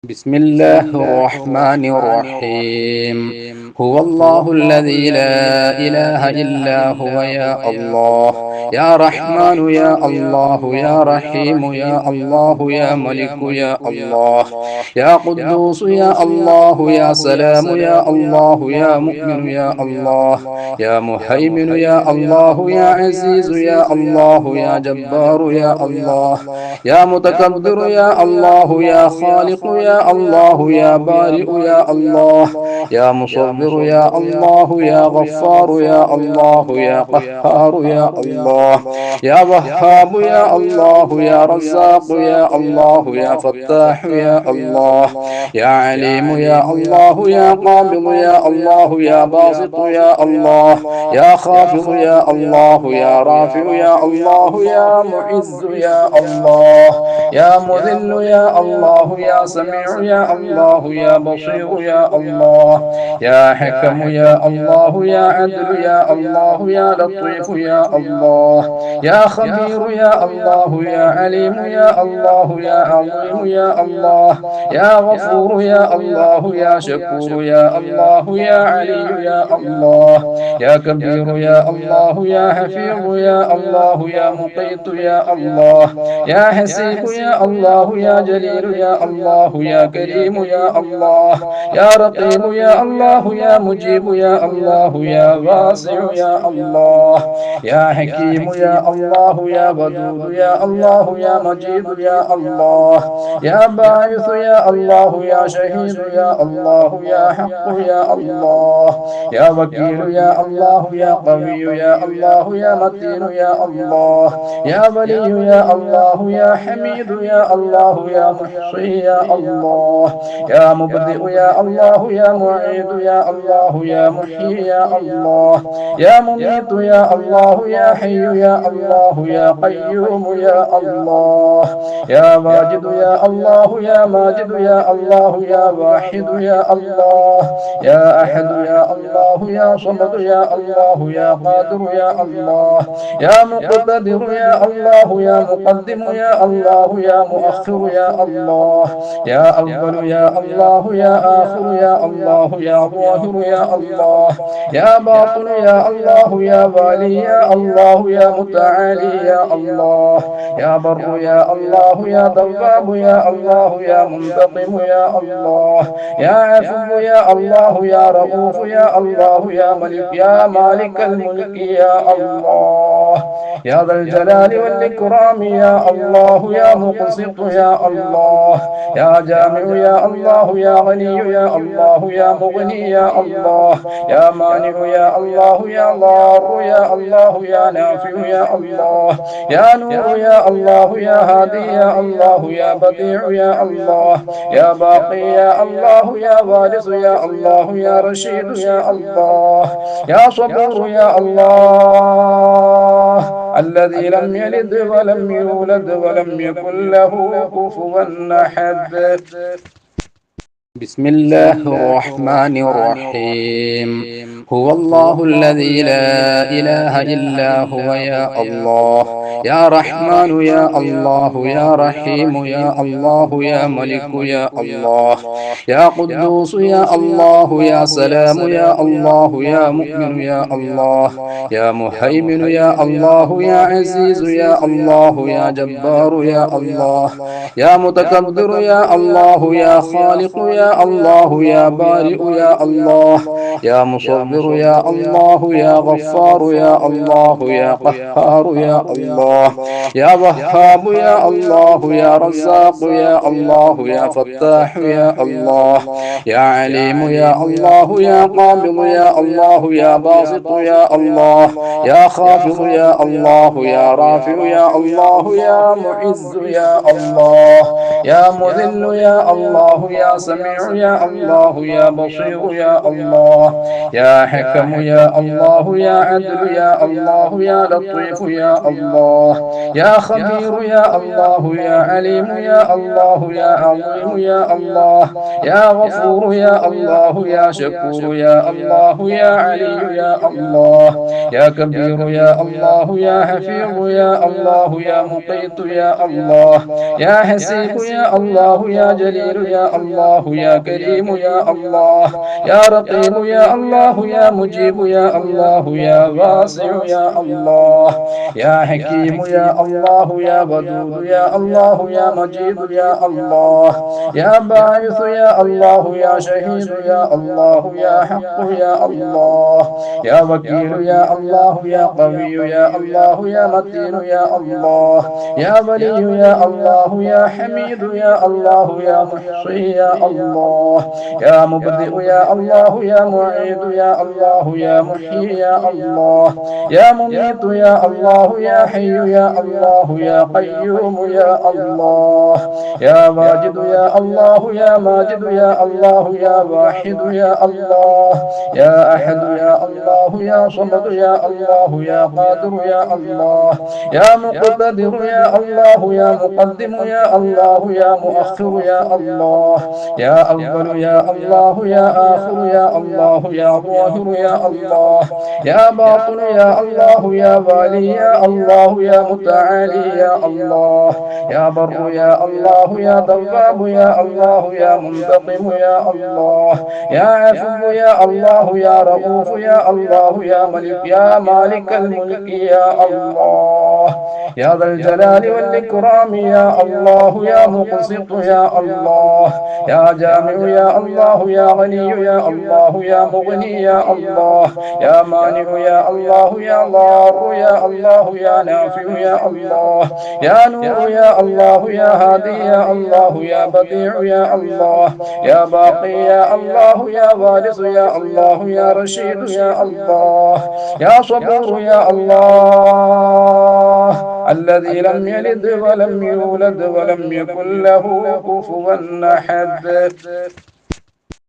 بسم الله الرحمن الرحيم. هو الله الذي لا إله إلا هو يا الله. يا رحمن يا الله، يا رحيم يا الله، يا ملك يا الله، يا قدوس يا الله، يا سلام يا الله، يا مؤمن يا الله، يا مهيمن يا الله، يا عزيز يا الله، يا جبار يا الله، يا متكبر يا الله، يا خالق يا الله، يا بارئ يا الله، يا مصور يا الله، يا غفار يا الله، يا قهار يا الله، يا وهاب يا الله، يا رزاق يا الله، يا فتاح يا الله، يا عليم يا الله، يا قابض يا الله، يا باسط يا الله، يا خافض يا الله، يا رافع يا الله، يا معز يا الله، يا مذل يا الله، يا سميع يا الله، يا بصير يا الله، يا حكم يا الله، يا عدل يا الله، يا لطيف يا الله، يا خبير يا الله، يا عليم يا الله، يا عظيم يا الله، يا غفور يا الله، يا شكور يا الله، يا علي يا الله، يا كبير يا الله، يا حفيظ يا الله، يا مقيت يا الله، يا حسيب يا الله، يا جليل يا الله، يا كريم يا الله، يا رقيب يا الله، يا مجيب يا الله، يا واسع يا الله، يا حكيم يا الله، يا ودود يا الله، يا مجيد يا الله، يا باعث يا الله، يا شهيد يا الله، يا حق يا الله، يا وكيل يا الله، يا قوي يا الله، يا متين يا الله، يا ولي يا الله، يا حميد يا الله، يا محصي يا الله، يا مبدئ يا الله، يا معيد يا الله، يا محيي يا الله، يا مميت يا الله، يا حي يا الله، يا قيوم يا الله، يا واجد يا الله، يا ماجد يا الله، يا واحد يا الله، يا أحد يا الله، يا صمد يا الله، يا قادر يا الله، يا مقتدر يا الله، يا مقدم يا الله، يا مؤخر يا الله، يا أول يا الله، يا آخر يا الله، يا ظاهر يا الله، يا باطن يا الله، يا والي يا الله، يا متعالي يا الله، يا بر يا الله، يا تواب يا الله، يا منتقم يا الله، يا عفو يا الله، يا رؤوف يا الله، يا ملك يا مالك الملك يا الله، يا ذا الجلال والإكرام يا الله، يا مقسط يا الله، يا جامع يا الله، يا غني يا الله، يا مغني يا الله، يا مانع يا الله، يا ضار يا الله، يا نافع يا الله، يا نور يا الله، يا هادي يا الله، يا بديع يا الله، يا باقي يا الله، يا وارث يا الله، يا رشيد يا الله، يا صبور يا الله، الذي لم يلد ولم يولد ولم يكن له كفوا أحد. بسم الله الرحمن الرحيم. هو الله الذي لا إله إلا هو يا الله. يا رحمن يا الله، يا رحيم يا الله، يا ملك يا الله، يا قدوس يا الله، يا سلام يا الله، يا مؤمن يا الله، يا مهيمن يا الله، يا عزيز يا الله، يا جبار يا الله، يا متكبر يا الله، يا خالق يا الله، يا بارئ يا الله، يا مصور يا الله، يا غفار يا الله، يا قهار يا الله، يا وهاب يا الله، يا رزاق يا الله، يا فتاح يا الله، يا عليم يا الله، يا قابض يا الله، يا باسط يا الله، يا خافض يا الله، يا رافع يا الله، يا معز يا الله، يا مذل يا الله، يا سميع يا الله، يا بصير يا الله، يا حكم يا الله، يا عدل يا الله، يا لطيف يا الله، الله يا خبير يا الله يا عليم يا الله يا عظيم يا الله يا غفور يا الله يا شكور يا الله يا علي يا الله يا كبير يا الله يا حفيظ يا الله يا مقيت يا الله يا حسيب يا الله يا جليل يا الله يا كريم يا الله يا رقيب يا الله يا مجيب يا الله يا واسع يا الله يا حكيم يا الله يا ودود يا الله يا مجيد يا الله يا باعث يا الله يا شهيد يا الله يا حق يا الله يا وكيل يا الله يا قوي يا الله يا متين يا الله يا ولي يا الله يا حميد يا الله يا محصي يا الله يا مبدئ يا الله يا معيد يا الله يا محيي يا الله يا مميت يا الله يا حي يا الله يا قيوم يا الله يا واجد يا الله يا ماجد يا الله يا واحد يا الله يا أحد يا الله يا صمد يا الله يا قادر يا الله يا مقتدر يا الله يا مقدم يا الله يا مؤخر يا الله يا أول يا الله يا آخر يا الله يا ظاهر يا الله يا باطن يا الله يا والي يا الله يا متعالي يا الله يا بر يا الله يا تواب يا الله يا منتقم يا الله يا عفو يا الله يا رؤوف يا الله يا ملك يا مالك الملك يا الله يا ذا الجلال والإكرام يا الله يا مقسط يا الله يا جامع يا الله يا غني يا الله يا مغني يا الله يا مانع يا الله يا ضار يا الله يا نافع يا الله يا نور يا الله يا هادي يا الله يا بديع يا الله يا باقي يا الله يا وارث يا الله يا رشيد يا الله يا صبور يا الله الذي لم يلد ولم يولد ولم يكن له كفوا أحد.